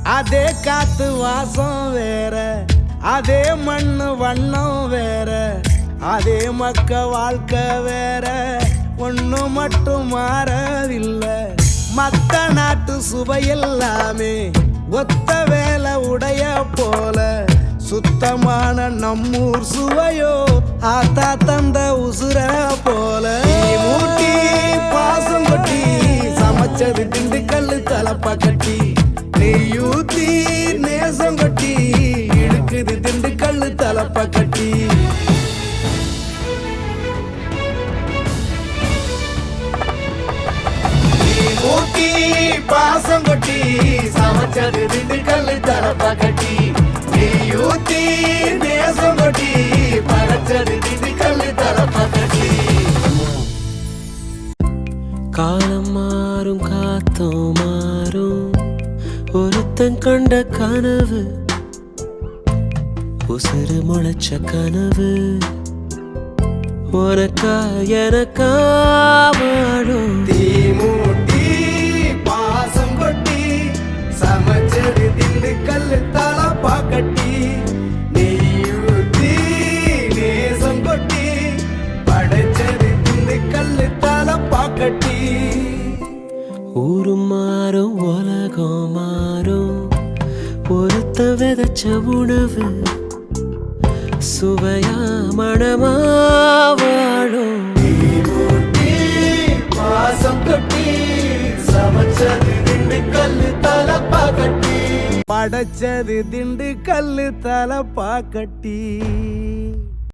அதே காத்து வாசம் வேற, அதே மண்ணு வண்ணம் வேற, அதே மக்க வாழ்க்கை வேற, ஒண்ணு மட்டும் மாறவில்லை. மத்த நாட்டு சுவையெல்லாமே ஒத்த வேலை உடைய போல, சுத்தமான நம்மூர் சுவையோ ஆத்தா தந்த உசுர போல. மூட்டி பாசம் கொட்டி சமைச்சது திண்டுக்கல்லு தலப்பா கட்டி, நெய்யூத்தி நேசம் கொட்டி இழுக்குது திண்டுக்கல்லு தலப்பா கட்டி. மூட்டி பாசம் கொட்டி சமைச்சது திண்டுக்கல்லு தலப்பா கட்டி, நெய்யூத்தி நேசம் கொட்டி படைச்சது திண்டுக்கல்லு தலப்பா கட்டி. காலம் மாறும் காத்தம் மாறும், ஒருத்தன் கண்ட கனவு உசுறு முளைச்ச கனவு, உனக்கா எனக்கா வாழும். தீமூட்டி பாசம் கொட்டி சமைச்சது திண்டுக்கல்லு தலப்பா கட்டி, நெய்யூத்தி நேசம் கொட்டி படைச்சது திண்டுக்கல்லு தலப்பா கட்டி. ஊரும் மாறும் உலகம் மாறும், ஒருத்த விதைச்ச உணவு சுவையா மணமா வாழும். தீமூட்டி பாசம் கொட்டி சமைச்சது திண்டுக்கல்லு தலப்பா கட்டி, படைச்சது திண்டுக்கல்லு தலப்பா கட்டி.